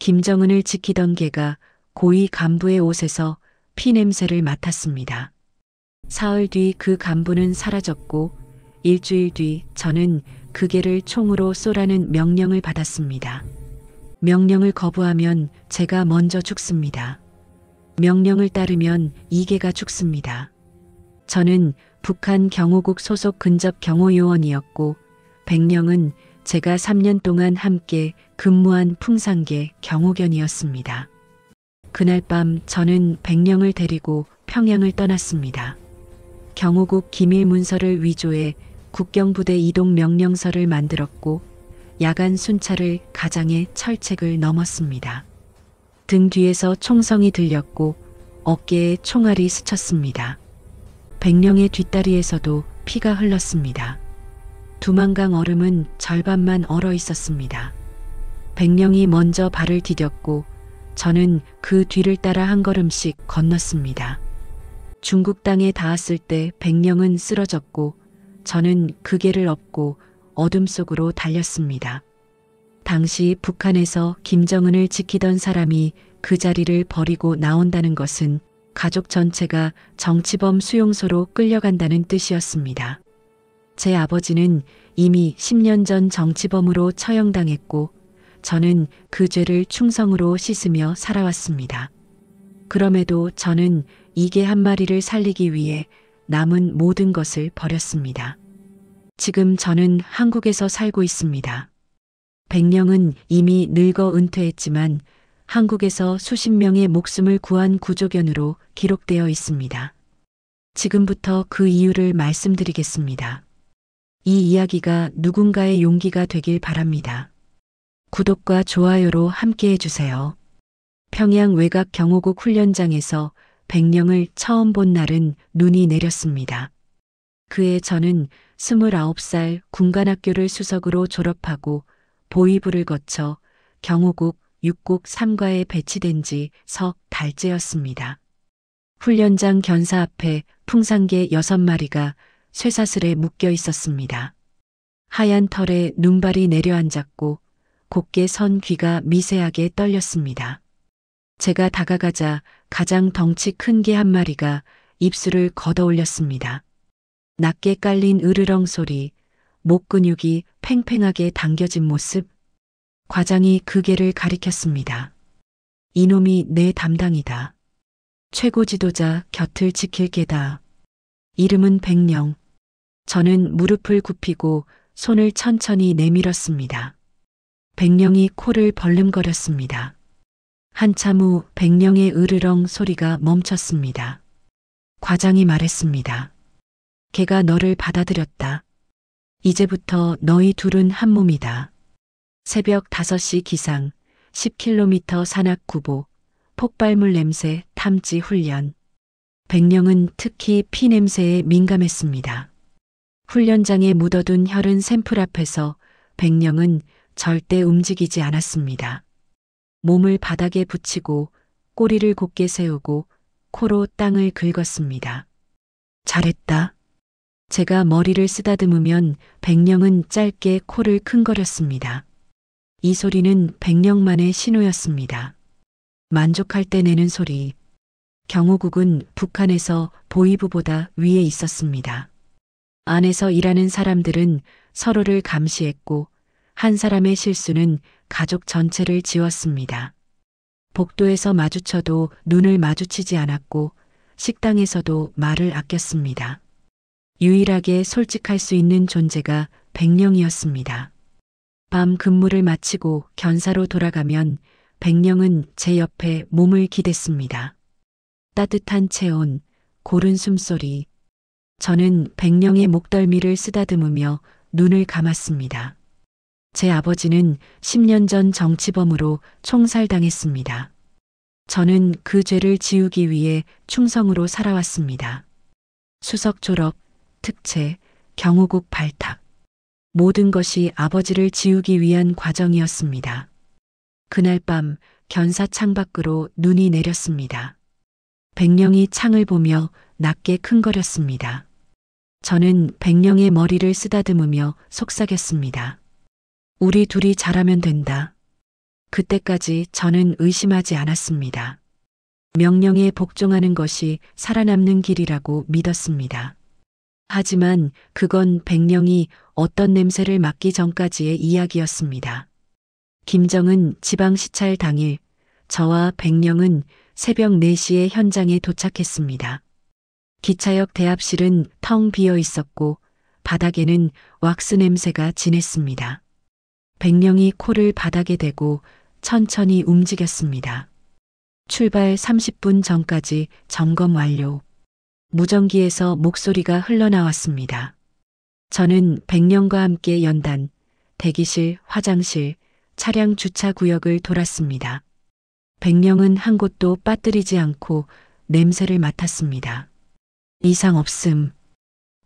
김정은을 지키던 개가 고위 간부의 옷에서 피냄새를 맡았습니다. 사흘 뒤 그 간부는 사라졌고 일주일 뒤 저는 그 개를 총으로 쏘라는 명령을 받았습니다. 명령을 거부하면 제가 먼저 죽습니다. 명령을 따르면 이 개가 죽습니다. 저는 북한 경호국 소속 근접 경호요원이었고 백령은 제가 3년 동안 함께 근무한 풍산계 경호견이었습니다. 그날 밤 저는 백령을 데리고 평양을 떠났습니다. 경호국 기밀 문서를 위조해 국경부대 이동 명령서를 만들었고 야간 순찰을 가장해 철책을 넘었습니다. 등 뒤에서 총성이 들렸고 어깨에 총알이 스쳤습니다. 백령의 뒷다리에서도 피가 흘렀습니다. 두만강 얼음은 절반만 얼어 있었습니다. 백령이 먼저 발을 디뎠고 저는 그 뒤를 따라 한 걸음씩 건넜습니다. 중국 땅에 닿았을 때 백령은 쓰러졌고 저는 그 개를 업고 어둠 속으로 달렸습니다. 당시 북한에서 김정은을 지키던 사람이 그 자리를 버리고 나온다는 것은 가족 전체가 정치범 수용소로 끌려간다는 뜻이었습니다. 제 아버지는 이미 10년 전 정치범으로 처형당했고 저는 그 죄를 충성으로 씻으며 살아왔습니다. 그럼에도 저는 이 개 한 마리를 살리기 위해 남은 모든 것을 버렸습니다. 지금 저는 한국에서 살고 있습니다. 백령은 이미 늙어 은퇴했지만 한국에서 수십 명의 목숨을 구한 구조견으로 기록되어 있습니다. 지금부터 그 이유를 말씀드리겠습니다. 이 이야기가 누군가의 용기가 되길 바랍니다. 구독과 좋아요로 함께해 주세요. 평양 외곽 경호국 훈련장에서 백령을 처음 본 날은 눈이 내렸습니다. 그해 저는 29살 군관학교를 수석으로 졸업하고 보위부를 거쳐 경호국 6국 3과에 배치된 지 석 달째였습니다. 훈련장 견사 앞에 풍산개 6마리가 쇠사슬에 묶여 있었습니다. 하얀 털에 눈발이 내려앉았고 곱게 선 귀가 미세하게 떨렸습니다. 제가 다가가자 가장 덩치 큰 개 한 마리가 입술을 걷어 올렸습니다. 낮게 깔린 으르렁 소리, 목 근육이 팽팽하게 당겨진 모습. 과장이 그 개를 가리켰습니다. 이놈이 내 담당이다. 최고 지도자 곁을 지킬 개다. 이름은 백령. 저는 무릎을 굽히고 손을 천천히 내밀었습니다. 백령이 코를 벌름거렸습니다. 한참 후 백령의 으르렁 소리가 멈췄습니다. 과장이 말했습니다. 개가 너를 받아들였다. 이제부터 너희 둘은 한 몸이다. 새벽 5시 기상, 10km 산악 구보, 폭발물 냄새 탐지 훈련. 백령은 특히 피 냄새에 민감했습니다. 훈련장에 묻어둔 혈흔 샘플 앞에서 백령은 절대 움직이지 않았습니다. 몸을 바닥에 붙이고 꼬리를 곧게 세우고 코로 땅을 긁었습니다. 잘했다. 제가 머리를 쓰다듬으면 백령은 짧게 코를 킁거렸습니다. 이 소리는 백령만의 신호였습니다. 만족할 때 내는 소리. 경호국은 북한에서 보위부보다 위에 있었습니다. 안에서 일하는 사람들은 서로를 감시했고 한 사람의 실수는 가족 전체를 지웠습니다. 복도에서 마주쳐도 눈을 마주치지 않았고 식당에서도 말을 아꼈습니다. 유일하게 솔직할 수 있는 존재가 백령이었습니다. 밤 근무를 마치고 견사로 돌아가면 백령은 제 옆에 몸을 기댔습니다. 따뜻한 체온, 고른 숨소리. 저는 백령의 목덜미를 쓰다듬으며 눈을 감았습니다. 제 아버지는 10년 전 정치범으로 총살당했습니다. 저는 그 죄를 지우기 위해 충성으로 살아왔습니다. 수석 졸업, 특채, 경호국 발탁. 모든 것이 아버지를 지우기 위한 과정이었습니다. 그날 밤 견사 창밖으로 눈이 내렸습니다. 백령이 창을 보며 낮게 킁거렸습니다. 저는 백령의 머리를 쓰다듬으며 속삭였습니다. 우리 둘이 잘하면 된다. 그때까지 저는 의심하지 않았습니다. 명령에 복종하는 것이 살아남는 길이라고 믿었습니다. 하지만 그건 백령이 어떤 냄새를 맡기 전까지의 이야기였습니다. 김정은 지방시찰 당일 저와 백령은 새벽 4시에 현장에 도착했습니다. 기차역 대합실은 텅 비어 있었고 바닥에는 왁스 냄새가 진했습니다. 백령이 코를 바닥에 대고 천천히 움직였습니다. 출발 30분 전까지 점검 완료. 무전기에서 목소리가 흘러나왔습니다. 저는 백령과 함께 연단, 대기실, 화장실, 차량 주차 구역을 돌았습니다. 백령은 한 곳도 빠뜨리지 않고 냄새를 맡았습니다. 이상 없음.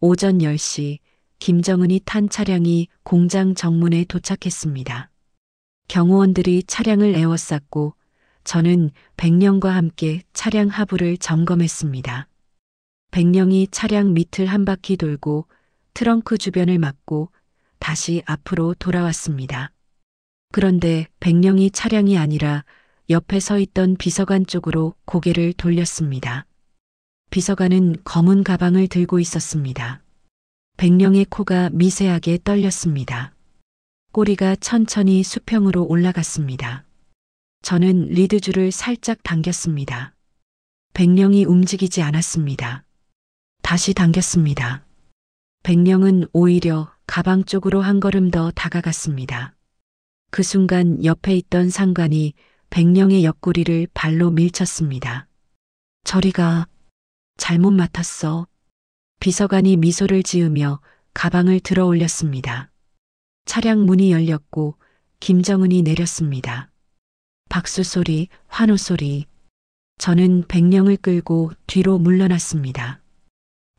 오전 10시 김정은이 탄 차량이 공장 정문에 도착했습니다. 경호원들이 차량을 에워쌌고 저는 백령과 함께 차량 하부를 점검했습니다. 백령이 차량 밑을 한 바퀴 돌고 트렁크 주변을 막고 다시 앞으로 돌아왔습니다. 그런데 백령이 차량이 아니라 옆에 서 있던 비서관 쪽으로 고개를 돌렸습니다. 비서관은 검은 가방을 들고 있었습니다. 백령의 코가 미세하게 떨렸습니다. 꼬리가 천천히 수평으로 올라갔습니다. 저는 리드줄을 살짝 당겼습니다. 백령이 움직이지 않았습니다. 다시 당겼습니다. 백령은 오히려 가방 쪽으로 한 걸음 더 다가갔습니다. 그 순간 옆에 있던 상관이 백령의 옆구리를 발로 밀쳤습니다. 저리 가. 잘못 맡았어. 비서관이 미소를 지으며 가방을 들어 올렸습니다. 차량 문이 열렸고 김정은이 내렸습니다. 박수 소리, 환호 소리. 저는 백령을 끌고 뒤로 물러났습니다.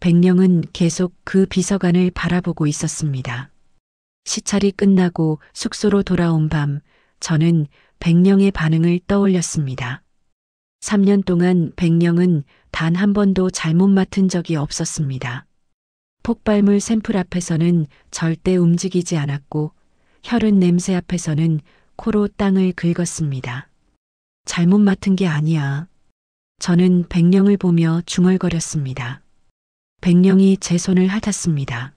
백령은 계속 그 비서관을 바라보고 있었습니다. 시찰이 끝나고 숙소로 돌아온 밤 저는 백령의 반응을 떠올렸습니다. 3년 동안 백령은 단 한 번도 잘못 맡은 적이 없었습니다. 폭발물 샘플 앞에서는 절대 움직이지 않았고 혈흔 냄새 앞에서는 코로 땅을 긁었습니다. 잘못 맡은 게 아니야. 저는 백령을 보며 중얼거렸습니다. 백령이 제 손을 핥았습니다.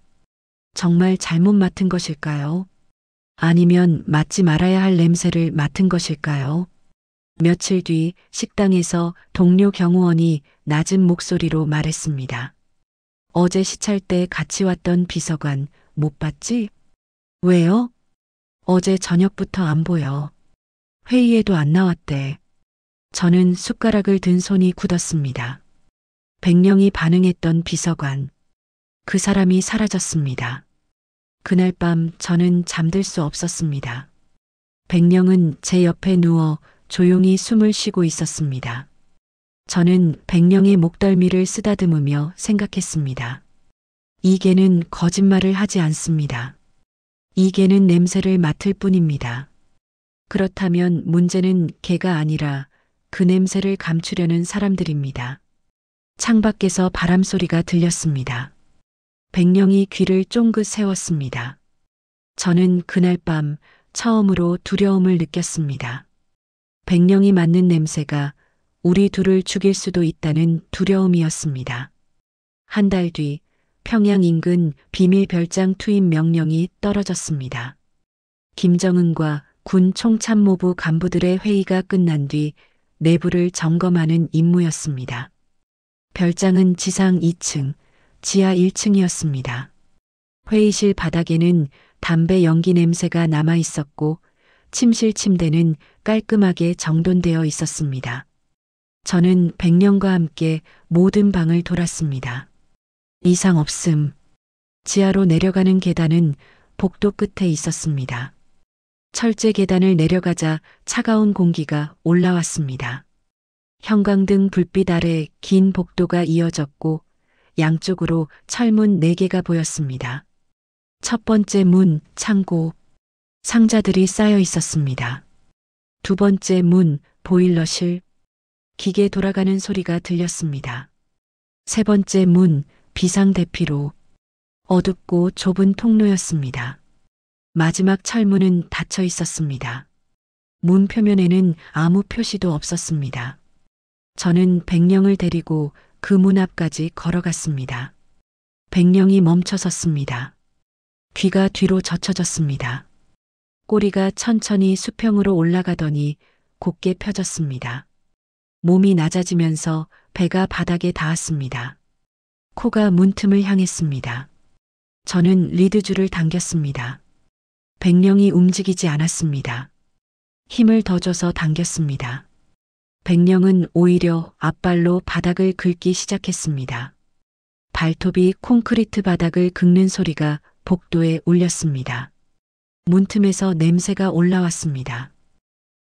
정말 잘못 맡은 것일까요? 아니면 맡지 말아야 할 냄새를 맡은 것일까요? 며칠 뒤 식당에서 동료 경호원이 낮은 목소리로 말했습니다. 어제 시찰 때 같이 왔던 비서관 못 봤지? 왜요? 어제 저녁부터 안 보여. 회의에도 안 나왔대. 저는 숟가락을 든 손이 굳었습니다. 백령이 반응했던 비서관. 그 사람이 사라졌습니다. 그날 밤 저는 잠들 수 없었습니다. 백령은 제 옆에 누워 조용히 숨을 쉬고 있었습니다. 저는 백령의 목덜미를 쓰다듬으며 생각했습니다. 이 개는 거짓말을 하지 않습니다. 이 개는 냄새를 맡을 뿐입니다. 그렇다면 문제는 개가 아니라 그 냄새를 감추려는 사람들입니다. 창밖에서 바람소리가 들렸습니다. 백령이 귀를 쫑긋 세웠습니다. 저는 그날 밤 처음으로 두려움을 느꼈습니다. 백령이 맡는 냄새가 우리 둘을 죽일 수도 있다는 두려움이었습니다. 한 달 뒤 평양 인근 비밀 별장 투입 명령이 떨어졌습니다. 김정은과 군 총참모부 간부들의 회의가 끝난 뒤 내부를 점검하는 임무였습니다. 별장은 지상 2층, 지하 1층이었습니다. 회의실 바닥에는 담배 연기 냄새가 남아 있었고 침실 침대는 깔끔하게 정돈되어 있었습니다. 저는 백령과 함께 모든 방을 돌았습니다. 이상 없음. 지하로 내려가는 계단은 복도 끝에 있었습니다. 철제 계단을 내려가자 차가운 공기가 올라왔습니다. 형광등 불빛 아래 긴 복도가 이어졌고 양쪽으로 철문 4개가 보였습니다. 첫 번째 문, 창고. 상자들이 쌓여 있었습니다. 두 번째 문, 보일러실. 기계 돌아가는 소리가 들렸습니다. 세 번째 문, 비상대피로. 어둡고 좁은 통로였습니다. 마지막 철문은 닫혀 있었습니다. 문 표면에는 아무 표시도 없었습니다. 저는 백령을 데리고 그 문 앞까지 걸어갔습니다. 백령이 멈춰섰습니다. 귀가 뒤로 젖혀졌습니다. 꼬리가 천천히 수평으로 올라가더니 곧게 펴졌습니다. 몸이 낮아지면서 배가 바닥에 닿았습니다. 코가 문틈을 향했습니다. 저는 리드줄을 당겼습니다. 백령이 움직이지 않았습니다. 힘을 더 줘서 당겼습니다. 백령은 오히려 앞발로 바닥을 긁기 시작했습니다. 발톱이 콘크리트 바닥을 긁는 소리가 복도에 울렸습니다. 문틈에서 냄새가 올라왔습니다.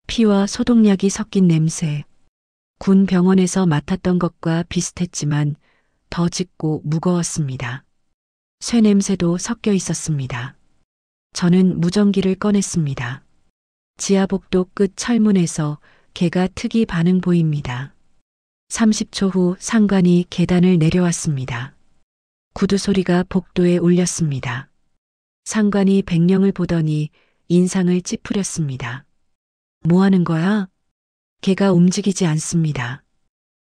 피와 소독약이 섞인 냄새. 군 병원에서 맡았던 것과 비슷했지만 더 짙고 무거웠습니다. 쇠 냄새도 섞여 있었습니다. 저는 무전기를 꺼냈습니다. 지하복도 끝 철문에서 개가 특이 반응 보입니다. 30초 후 상관이 계단을 내려왔습니다. 구두 소리가 복도에 울렸습니다. 상관이 백령을 보더니 인상을 찌푸렸습니다. 뭐 하는 거야? 개가 움직이지 않습니다.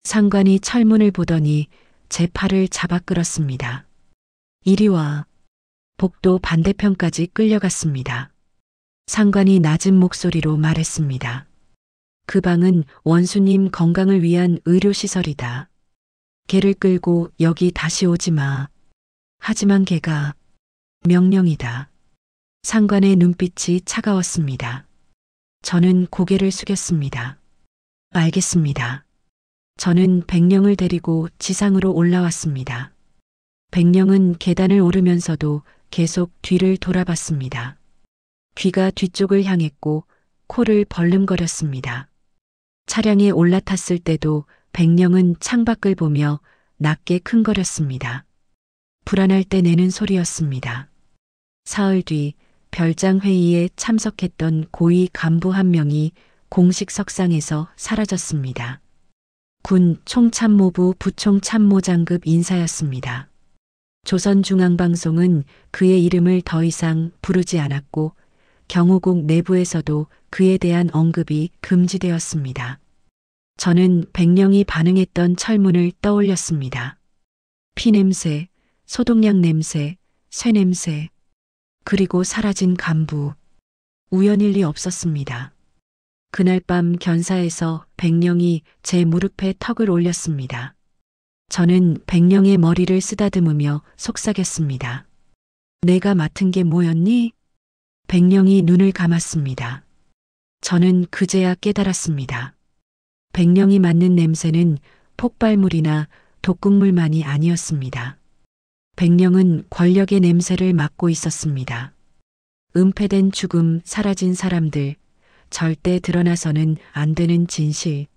상관이 철문을 보더니 제 팔을 잡아 끌었습니다. 이리 와. 복도 반대편까지 끌려갔습니다. 상관이 낮은 목소리로 말했습니다. 그 방은 원수님 건강을 위한 의료시설이다. 개를 끌고 여기 다시 오지 마. 하지만 개가 명령이다. 상관의 눈빛이 차가웠습니다. 저는 고개를 숙였습니다. 알겠습니다. 저는 백령을 데리고 지상으로 올라왔습니다. 백령은 계단을 오르면서도 계속 뒤를 돌아봤습니다. 귀가 뒤쪽을 향했고 코를 벌름거렸습니다. 차량에 올라탔을 때도 백령은 창밖을 보며 낮게 킁거렸습니다. 불안할 때 내는 소리였습니다. 사흘 뒤 별장 회의에 참석했던 고위 간부 한 명이 공식 석상에서 사라졌습니다. 군 총참모부 부총참모장급 인사였습니다. 조선중앙방송은 그의 이름을 더 이상 부르지 않았고 경호국 내부에서도 그에 대한 언급이 금지되었습니다. 저는 백령이 반응했던 철문을 떠올렸습니다. 피냄새, 소독약 냄새, 쇠 냄새, 그리고 사라진 간부. 우연일 리 없었습니다. 그날 밤 견사에서 백령이 제 무릎에 턱을 올렸습니다. 저는 백령의 머리를 쓰다듬으며 속삭였습니다. 내가 맡은 게 뭐였니? 백령이 눈을 감았습니다. 저는 그제야 깨달았습니다. 백령이 맡는 냄새는 폭발물이나 독극물만이 아니었습니다. 백령은 권력의 냄새를 맡고 있었습니다. 은폐된 죽음, 사라진 사람들, 절대 드러나서는 안 되는 진실.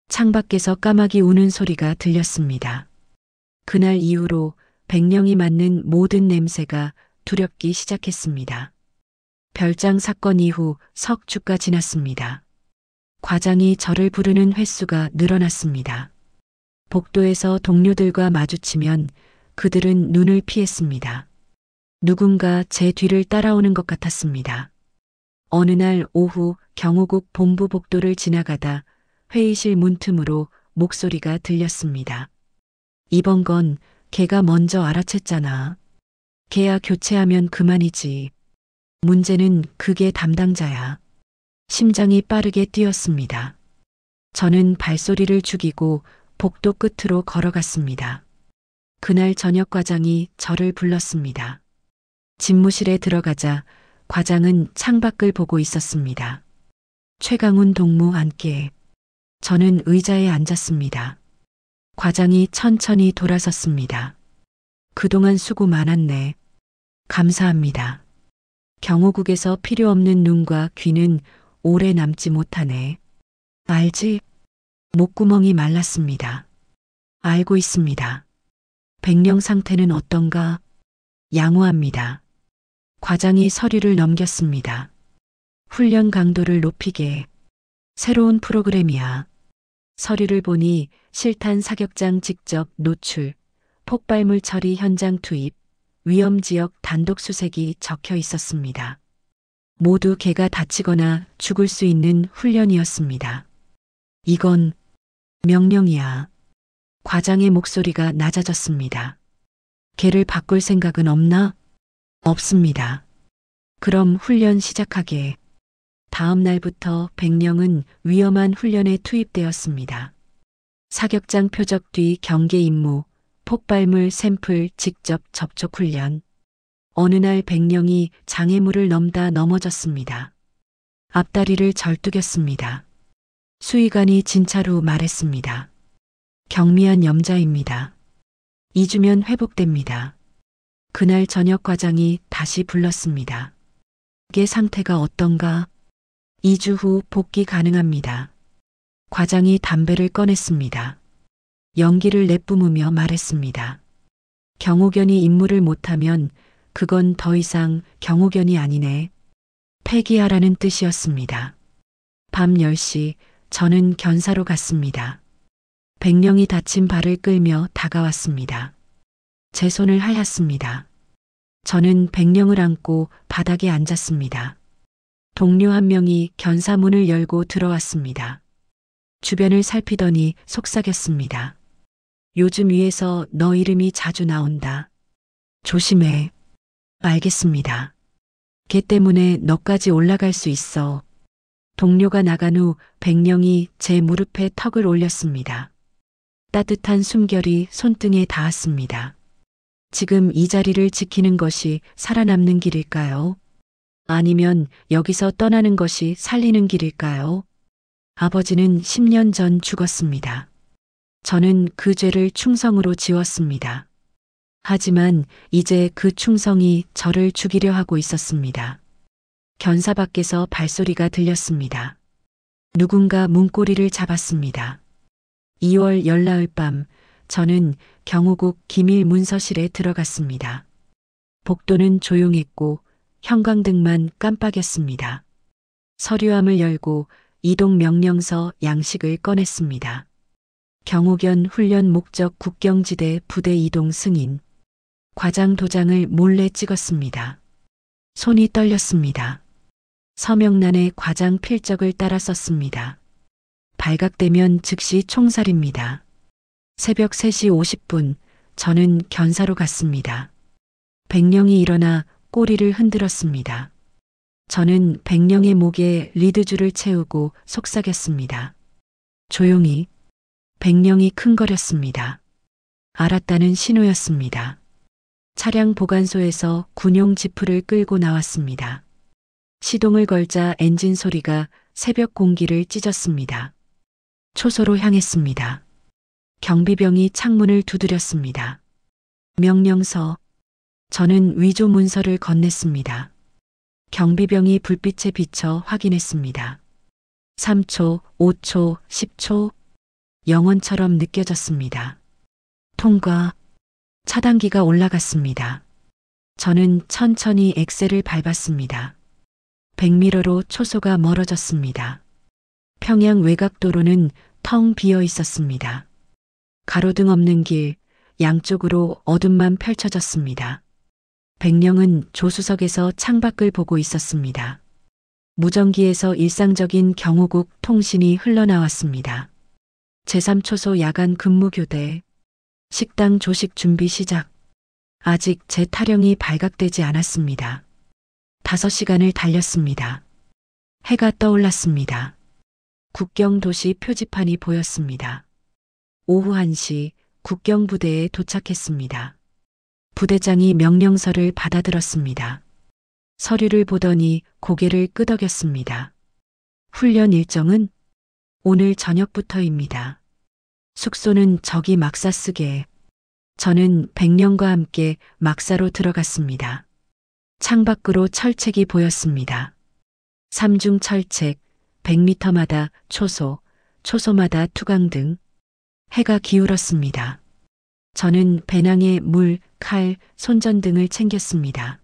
창밖에서 까마귀 우는 소리가 들렸습니다. 그날 이후로 백령이 맡는 모든 냄새가 두렵기 시작했습니다. 별장 사건 이후 석 주가 지났습니다. 과장이 저를 부르는 횟수가 늘어났습니다. 복도에서 동료들과 마주치면 그들은 눈을 피했습니다. 누군가 제 뒤를 따라오는 것 같았습니다. 어느 날 오후 경호국 본부 복도를 지나가다 회의실 문틈으로 목소리가 들렸습니다. 이번 건 걔가 먼저 알아챘잖아. 걔야 교체하면 그만이지. 문제는 그게 담당자야. 심장이 빠르게 뛰었습니다. 저는 발소리를 죽이고 복도 끝으로 걸어갔습니다. 그날 저녁 과장이 저를 불렀습니다. 집무실에 들어가자 과장은 창밖을 보고 있었습니다. 최강훈 동무 앉게. 저는 의자에 앉았습니다. 과장이 천천히 돌아섰습니다. 그동안 수고 많았네. 감사합니다. 경호국에서 필요 없는 눈과 귀는 오래 남지 못하네. 알지? 목구멍이 말랐습니다. 알고 있습니다. 백령 상태는 어떤가? 양호합니다. 과장이 서류를 넘겼습니다. 훈련 강도를 높이게. 새로운 프로그램이야. 서류를 보니 실탄 사격장 직접 노출, 폭발물 처리 현장 투입, 위험지역 단독 수색이 적혀 있었습니다. 모두 개가 다치거나 죽을 수 있는 훈련이었습니다. 이건 명령이야. 과장의 목소리가 낮아졌습니다. 개를 바꿀 생각은 없나? 없습니다. 그럼 훈련 시작하게. 다음 날부터 백령은 위험한 훈련에 투입되었습니다. 사격장 표적 뒤 경계 임무, 폭발물 샘플 직접 접촉 훈련. 어느 날 백령이 장애물을 넘다 넘어졌습니다. 앞다리를 절뚝였습니다. 수의관이 진찰 후 말했습니다. 경미한 염자입니다. 2주면 회복됩니다. 그날 저녁 과장이 다시 불렀습니다. 개 상태가 어떤가? 2주 후 복귀 가능합니다. 과장이 담배를 꺼냈습니다. 연기를 내뿜으며 말했습니다. 경호견이 임무를 못하면 그건 더 이상 경호견이 아니네. 폐기하라는 뜻이었습니다. 밤 10시 저는 견사로 갔습니다. 백령이 다친 발을 끌며 다가왔습니다. 제 손을 하였습니다. 저는 백령을 안고 바닥에 앉았습니다. 동료 한 명이 견사문을 열고 들어왔습니다. 주변을 살피더니 속삭였습니다. 요즘 위에서 너 이름이 자주 나온다. 조심해. 알겠습니다. 걔 때문에 너까지 올라갈 수 있어. 동료가 나간 후 백령이 제 무릎에 턱을 올렸습니다. 따뜻한 숨결이 손등에 닿았습니다. 지금 이 자리를 지키는 것이 살아남는 길일까요? 아니면 여기서 떠나는 것이 살리는 길일까요? 아버지는 10년 전 죽었습니다. 저는 그 죄를 충성으로 지웠습니다. 하지만 이제 그 충성이 저를 죽이려 하고 있었습니다. 견사 밖에서 발소리가 들렸습니다. 누군가 문고리를 잡았습니다. 2월 열나흘 밤 저는 경호국 기밀 문서실에 들어갔습니다. 복도는 조용했고 형광등만 깜빡였습니다. 서류함을 열고 이동 명령서 양식을 꺼냈습니다. 경호견 훈련 목적 국경지대 부대 이동 승인. 과장 도장을 몰래 찍었습니다. 손이 떨렸습니다. 서명란에 과장 필적을 따라 썼습니다. 발각되면 즉시 총살입니다. 새벽 3시 50분 저는 견사로 갔습니다. 백령이 일어나 꼬리를 흔들었습니다. 저는 백령의 목에 리드줄을 채우고 속삭였습니다. 조용히. 백령이 킁거렸습니다. 알았다는 신호였습니다. 차량 보관소에서 군용 지프를 끌고 나왔습니다. 시동을 걸자 엔진 소리가 새벽 공기를 찢었습니다. 초소로 향했습니다. 경비병이 창문을 두드렸습니다. 명령서. 저는 위조 문서를 건넸습니다. 경비병이 불빛에 비쳐 확인했습니다. 3초, 5초, 10초. 영원처럼 느껴졌습니다. 통과. 차단기가 올라갔습니다. 저는 천천히 엑셀을 밟았습니다. 100m로 초소가 멀어졌습니다. 평양 외곽도로는 텅 비어 있었습니다. 가로등 없는 길, 양쪽으로 어둠만 펼쳐졌습니다. 백령은 조수석에서 창밖을 보고 있었습니다. 무전기에서 일상적인 경호국 통신이 흘러나왔습니다. 제3초소 야간 근무 교대. 식당 조식 준비 시작. 아직 제 타령이 발각되지 않았습니다. 5시간을 달렸습니다. 해가 떠올랐습니다. 국경 도시 표지판이 보였습니다. 오후 1시 국경부대에 도착했습니다. 부대장이 명령서를 받아들었습니다. 서류를 보더니 고개를 끄덕였습니다. 훈련 일정은 오늘 저녁부터입니다. 숙소는 저기 막사쓰게. 저는 백령과 함께 막사로 들어갔습니다. 창밖으로 철책이 보였습니다. 삼중 철책, 100m마다 초소, 초소마다 투강등. 해가 기울었습니다. 저는 배낭에 물, 칼, 손전등을 챙겼습니다.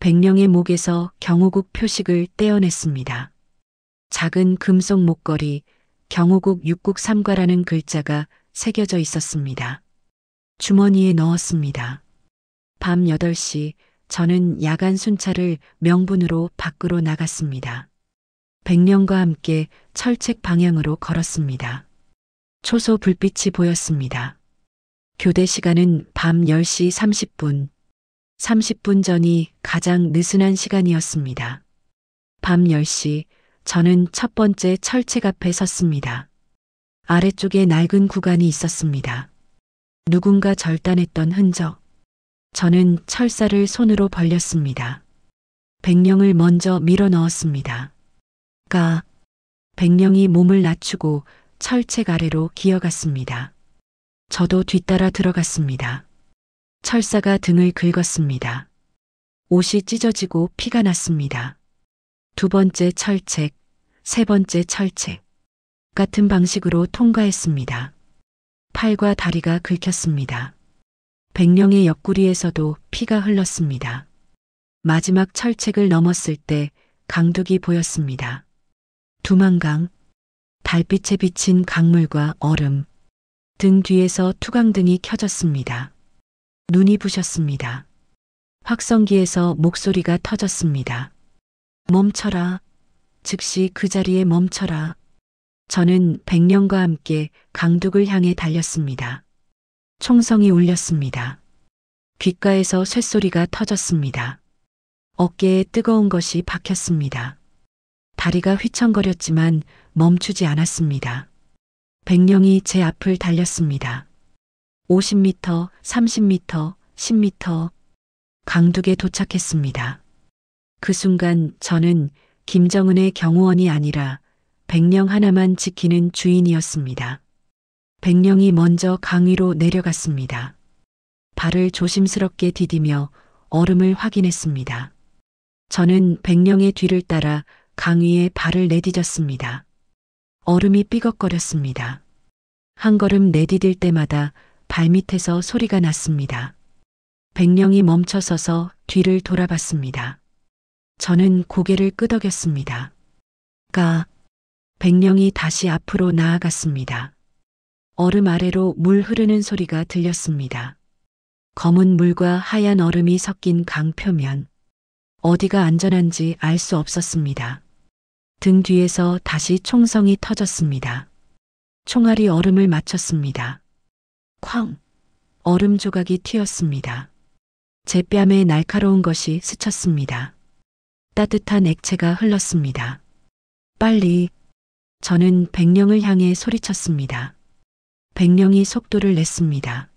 백령의 목에서 경호국 표식을 떼어냈습니다. 작은 금속 목걸이, 경호국 6국 3과라는 글자가 새겨져 있었습니다. 주머니에 넣었습니다. 밤 8시 저는 야간 순찰을 명분으로 밖으로 나갔습니다. 백령과 함께 철책 방향으로 걸었습니다. 초소 불빛이 보였습니다. 교대 시간은 밤 10시 30분. 30분 전이 가장 느슨한 시간이었습니다. 밤 10시 저는 첫 번째 철책 앞에 섰습니다. 아래쪽에 낡은 구간이 있었습니다. 누군가 절단했던 흔적. 저는 철사를 손으로 벌렸습니다. 백령을 먼저 밀어 넣었습니다. 백령이 몸을 낮추고 철책 아래로 기어갔습니다. 저도 뒤따라 들어갔습니다. 철사가 등을 긁었습니다. 옷이 찢어지고 피가 났습니다. 두 번째 철책, 세 번째 철책. 같은 방식으로 통과했습니다. 팔과 다리가 긁혔습니다. 백령의 옆구리에서도 피가 흘렀습니다. 마지막 철책을 넘었을 때 강둑이 보였습니다. 두만강, 달빛에 비친 강물과 얼음, 등 뒤에서 투강등이 켜졌습니다. 눈이 부셨습니다. 확성기에서 목소리가 터졌습니다. 멈춰라. 즉시 그 자리에 멈춰라. 저는 백령과 함께 강둑을 향해 달렸습니다. 총성이 울렸습니다. 귓가에서 쇳소리가 터졌습니다. 어깨에 뜨거운 것이 박혔습니다. 다리가 휘청거렸지만 멈추지 않았습니다. 백령이 제 앞을 달렸습니다. 50m, 30m, 10m. 강둑에 도착했습니다. 그 순간 저는 김정은의 경호원이 아니라 백령 하나만 지키는 주인이었습니다. 백령이 먼저 강 위로 내려갔습니다. 발을 조심스럽게 디디며 얼음을 확인했습니다. 저는 백령의 뒤를 따라 강 위에 발을 내디뎠습니다. 얼음이 삐걱거렸습니다. 한 걸음 내디딜 때마다 발밑에서 소리가 났습니다. 백령이 멈춰서서 뒤를 돌아봤습니다. 저는 고개를 끄덕였습니다. 백령이 다시 앞으로 나아갔습니다. 얼음 아래로 물 흐르는 소리가 들렸습니다. 검은 물과 하얀 얼음이 섞인 강 표면. 어디가 안전한지 알 수 없었습니다. 등 뒤에서 다시 총성이 터졌습니다. 총알이 얼음을 맞췄습니다. 쾅! 얼음 조각이 튀었습니다. 제 뺨에 날카로운 것이 스쳤습니다. 따뜻한 액체가 흘렀습니다. 빨리! 저는 백령을 향해 소리쳤습니다. 백령이 속도를 냈습니다.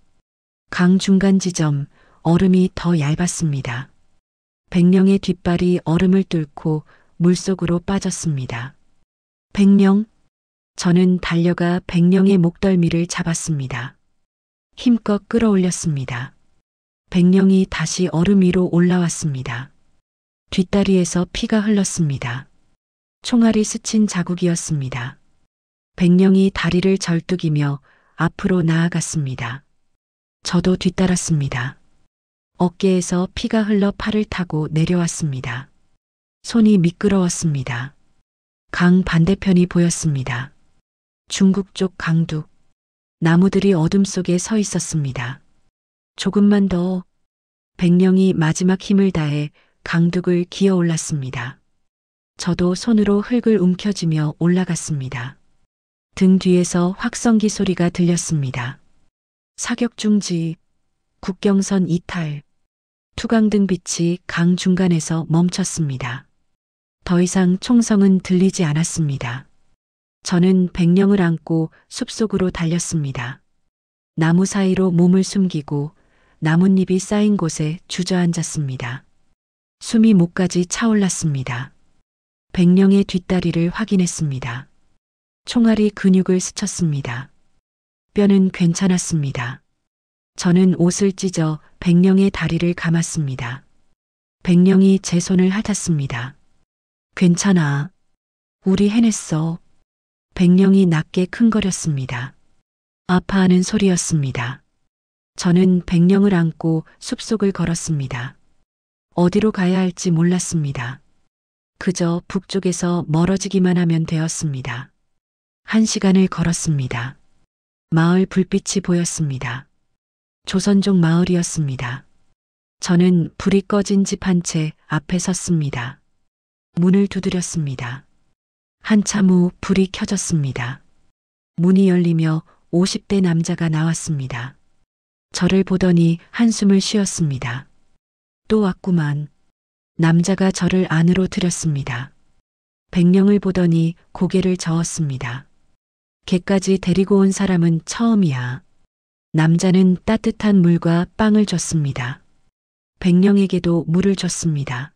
강 중간 지점, 얼음이 더 얇았습니다. 백령의 뒷발이 얼음을 뚫고 물속으로 빠졌습니다. 백령! 저는 달려가 백령의 목덜미를 잡았습니다. 힘껏 끌어올렸습니다. 백령이 다시 얼음 위로 올라왔습니다. 뒷다리에서 피가 흘렀습니다. 총알이 스친 자국이었습니다. 백령이 다리를 절뚝이며 앞으로 나아갔습니다. 저도 뒤따랐습니다. 어깨에서 피가 흘러 팔을 타고 내려왔습니다. 손이 미끄러웠습니다. 강 반대편이 보였습니다. 중국 쪽 강둑. 나무들이 어둠 속에 서 있었습니다. 조금만 더. 백령이 마지막 힘을 다해 강둑을 기어 올랐습니다. 저도 손으로 흙을 움켜쥐며 올라갔습니다. 등 뒤에서 확성기 소리가 들렸습니다. 사격 중지, 국경선 이탈. 투강등 빛이 강 중간에서 멈췄습니다. 더 이상 총성은 들리지 않았습니다. 저는 백령을 안고 숲속으로 달렸습니다. 나무 사이로 몸을 숨기고 나뭇잎이 쌓인 곳에 주저앉았습니다. 숨이 목까지 차올랐습니다. 백령의 뒷다리를 확인했습니다. 총알이 근육을 스쳤습니다. 뼈는 괜찮았습니다. 저는 옷을 찢어 백령의 다리를 감았습니다. 백령이 제 손을 핥았습니다. 괜찮아. 우리 해냈어. 백령이 낮게 킁거렸습니다. 아파하는 소리였습니다. 저는 백령을 안고 숲속을 걸었습니다. 어디로 가야 할지 몰랐습니다. 그저 북쪽에서 멀어지기만 하면 되었습니다. 1시간을 걸었습니다. 마을 불빛이 보였습니다. 조선족 마을이었습니다. 저는 불이 꺼진 집 한 채 앞에 섰습니다. 문을 두드렸습니다. 한참 후 불이 켜졌습니다. 문이 열리며 50대 남자가 나왔습니다. 저를 보더니 한숨을 쉬었습니다. 또 왔구만. 남자가 저를 안으로 들였습니다. 백령을 보더니 고개를 저었습니다. 걔까지 데리고 온 사람은 처음이야. 남자는 따뜻한 물과 빵을 줬습니다. 백령에게도 물을 줬습니다.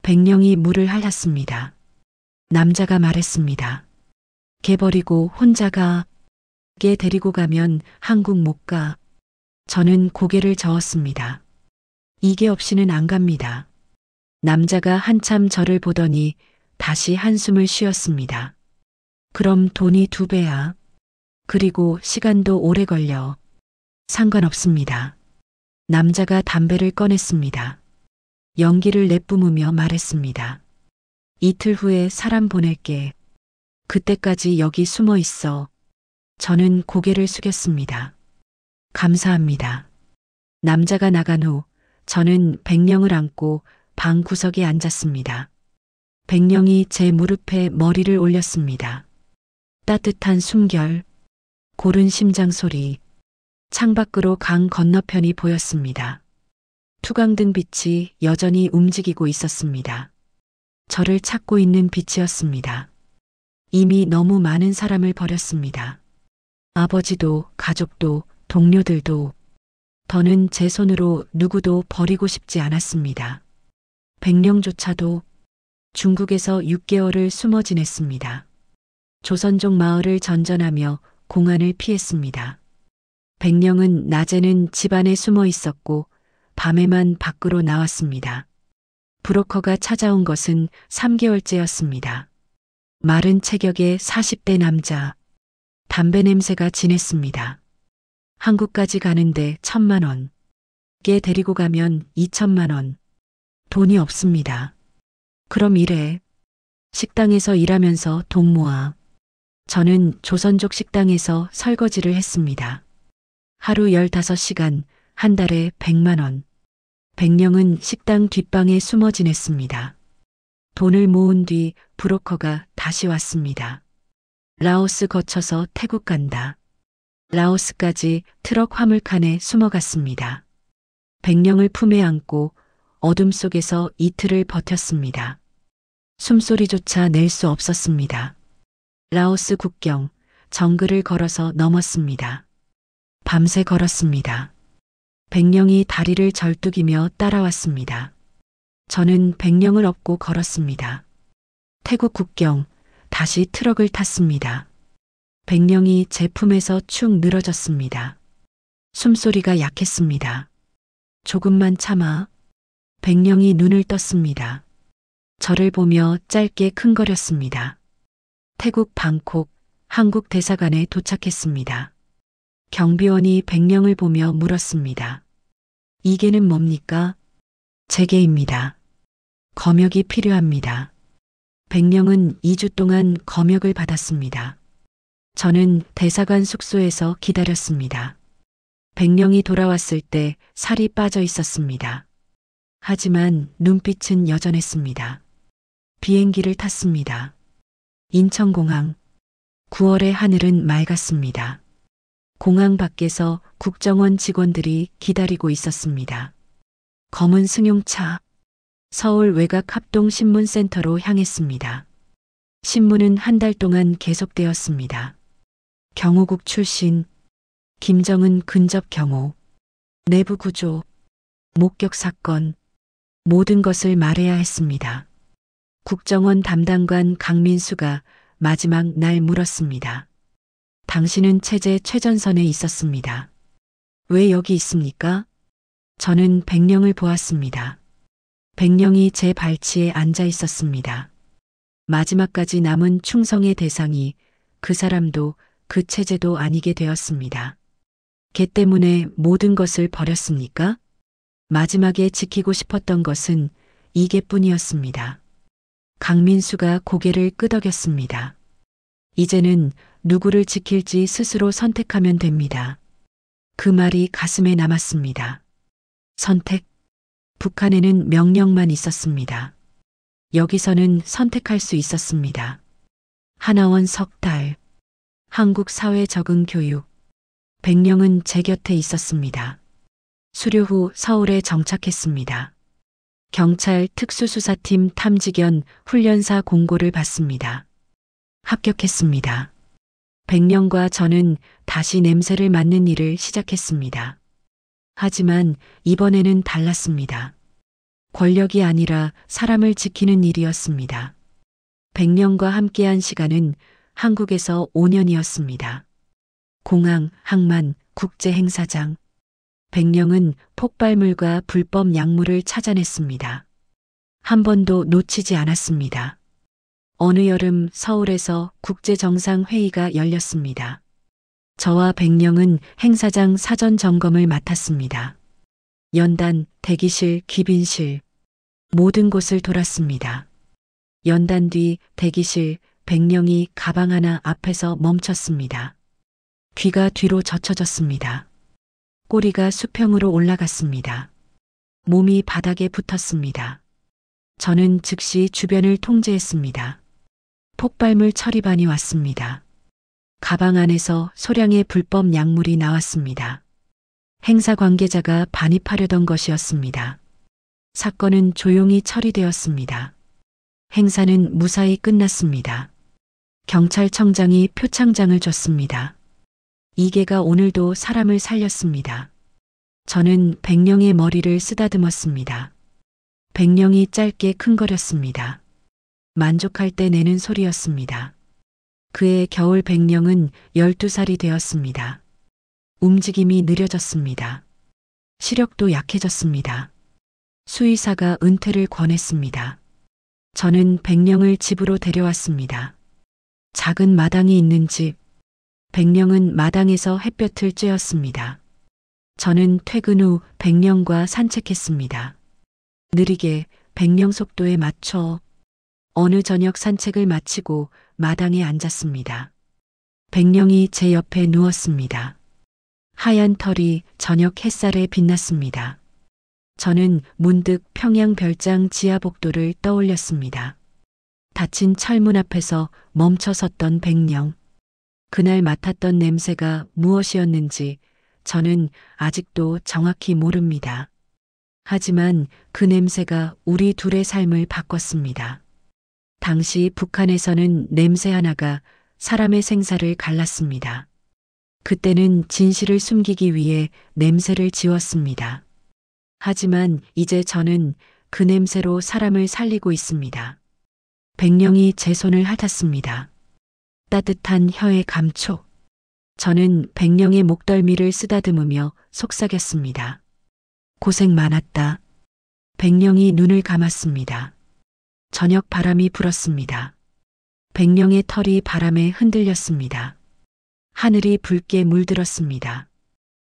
백령이 물을 핥았습니다. 남자가 말했습니다. 걔 버리고 혼자 가. 걔 데리고 가면 한국 못 가. 저는 고개를 저었습니다. 이게 없이는 안 갑니다. 남자가 한참 저를 보더니 다시 한숨을 쉬었습니다. 그럼 돈이 2배야. 그리고 시간도 오래 걸려. 상관없습니다. 남자가 담배를 꺼냈습니다. 연기를 내뿜으며 말했습니다. 이틀 후에 사람 보낼게. 그때까지 여기 숨어 있어. 저는 고개를 숙였습니다. 감사합니다. 남자가 나간 후 저는 백령을 안고 방 구석에 앉았습니다. 백령이 제 무릎에 머리를 올렸습니다. 따뜻한 숨결, 고른 심장 소리, 창밖으로 강 건너편이 보였습니다. 투광등 빛이 여전히 움직이고 있었습니다. 저를 찾고 있는 빛이었습니다. 이미 너무 많은 사람을 버렸습니다. 아버지도 가족도 동료들도. 더는 제 손으로 누구도 버리고 싶지 않았습니다. 백령조차도. 중국에서 6개월을 숨어 지냈습니다. 조선족 마을을 전전하며 공안을 피했습니다. 백령은 낮에는 집 안에 숨어 있었고 밤에만 밖으로 나왔습니다. 브로커가 찾아온 것은 3개월째였습니다. 마른 체격의 40대 남자. 담배 냄새가 진했습니다. 한국까지 가는데 1,000만 원. 걔 데리고 가면 2,000만 원. 돈이 없습니다. 그럼 일해. 식당에서 일하면서 돈 모아. 저는 조선족 식당에서 설거지를 했습니다. 하루 15시간, 한 달에 100만 원. 백령은 식당 뒷방에 숨어 지냈습니다. 돈을 모은 뒤 브로커가 다시 왔습니다. 라오스 거쳐서 태국 간다. 라오스까지 트럭 화물칸에 숨어갔습니다. 백령을 품에 안고 어둠 속에서 이틀을 버텼습니다. 숨소리조차 낼 수 없었습니다. 라오스 국경, 정글을 걸어서 넘었습니다. 밤새 걸었습니다. 백령이 다리를 절뚝이며 따라왔습니다. 저는 백령을 업고 걸었습니다. 태국 국경, 다시 트럭을 탔습니다. 백령이 제 품에서 축 늘어졌습니다. 숨소리가 약했습니다. 조금만 참아. 백령이 눈을 떴습니다. 저를 보며 짧게 킁거렸습니다. 태국 방콕, 한국 대사관에 도착했습니다. 경비원이 백령을 보며 물었습니다. 이 개는 뭡니까? 제 개입니다. 검역이 필요합니다. 백령은 2주 동안 검역을 받았습니다. 저는 대사관 숙소에서 기다렸습니다. 백령이 돌아왔을 때 살이 빠져 있었습니다. 하지만 눈빛은 여전했습니다. 비행기를 탔습니다. 인천공항. 9월의 하늘은 맑았습니다. 공항 밖에서 국정원 직원들이 기다리고 있었습니다. 검은 승용차. 서울 외곽합동신문센터로 향했습니다. 신문은 한 달 동안 계속되었습니다. 경호국 출신, 김정은 근접 경호, 내부 구조, 목격 사건, 모든 것을 말해야 했습니다. 국정원 담당관 강민수가 마지막 날 물었습니다. 당신은 체제 최전선에 있었습니다. 왜 여기 있습니까? 저는 백령을 보았습니다. 백령이 제 발치에 앉아 있었습니다. 마지막까지 남은 충성의 대상이 그 사람도 그 체제도 아니게 되었습니다. 걔 때문에 모든 것을 버렸습니까? 마지막에 지키고 싶었던 것은 이 개뿐이었습니다. 강민수가 고개를 끄덕였습니다. 이제는 누구를 지킬지 스스로 선택하면 됩니다. 그 말이 가슴에 남았습니다. 선택. 북한에는 명령만 있었습니다. 여기서는 선택할 수 있었습니다. 하나원 석달, 한국 사회 적응 교육. 백령은 제 곁에 있었습니다. 수료 후 서울에 정착했습니다. 경찰 특수수사팀 탐지견 훈련사 공고를 받습니다. 합격했습니다. 백령과 저는 다시 냄새를 맡는 일을 시작했습니다. 하지만 이번에는 달랐습니다. 권력이 아니라 사람을 지키는 일이었습니다. 백령과 함께한 시간은 한국에서 5년이었습니다. 공항, 항만, 국제행사장. 백령은 폭발물과 불법 약물을 찾아냈습니다. 한 번도 놓치지 않았습니다. 어느 여름 서울에서 국제정상회의가 열렸습니다. 저와 백령은 행사장 사전 점검을 맡았습니다. 연단, 대기실, 귀빈실, 모든 곳을 돌았습니다. 연단 뒤 대기실, 백령이 가방 하나 앞에서 멈췄습니다. 귀가 뒤로 젖혀졌습니다. 꼬리가 수평으로 올라갔습니다. 몸이 바닥에 붙었습니다. 저는 즉시 주변을 통제했습니다. 폭발물 처리반이 왔습니다. 가방 안에서 소량의 불법 약물이 나왔습니다. 행사 관계자가 반입하려던 것이었습니다. 사건은 조용히 처리되었습니다. 행사는 무사히 끝났습니다. 경찰청장이 표창장을 줬습니다. 이계가 오늘도 사람을 살렸습니다. 저는 백령의 머리를 쓰다듬었습니다. 백령이 짧게 킁거렸습니다. 만족할 때 내는 소리였습니다. 그의 겨울 백령은 12살이 되었습니다. 움직임이 느려졌습니다. 시력도 약해졌습니다. 수의사가 은퇴를 권했습니다. 저는 백령을 집으로 데려왔습니다. 작은 마당이 있는 집. 백령은 마당에서 햇볕을 쬐었습니다. 저는 퇴근 후 백령과 산책했습니다. 느리게 백령 속도에 맞춰 어느 저녁 산책을 마치고 마당에 앉았습니다. 백령이 제 옆에 누웠습니다. 하얀 털이 저녁 햇살에 빛났습니다. 저는 문득 평양 별장 지하복도를 떠올렸습니다. 닫힌 철문 앞에서 멈춰 섰던 백령. 그날 맡았던 냄새가 무엇이었는지 저는 아직도 정확히 모릅니다. 하지만 그 냄새가 우리 둘의 삶을 바꿨습니다. 당시 북한에서는 냄새 하나가 사람의 생사를 갈랐습니다. 그때는 진실을 숨기기 위해 냄새를 지웠습니다. 하지만 이제 저는 그 냄새로 사람을 살리고 있습니다. 백령이 제 손을 핥았습니다. 따뜻한 혀의 감촉. 저는 백령의 목덜미를 쓰다듬으며 속삭였습니다. 고생 많았다. 백령이 눈을 감았습니다. 저녁 바람이 불었습니다. 백령의 털이 바람에 흔들렸습니다. 하늘이 붉게 물들었습니다.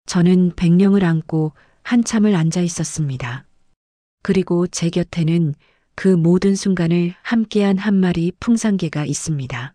저는 백령을 안고 한참을 앉아 있었습니다. 그리고 제 곁에는 그 모든 순간을 함께한 한 마리 풍산개가 있습니다.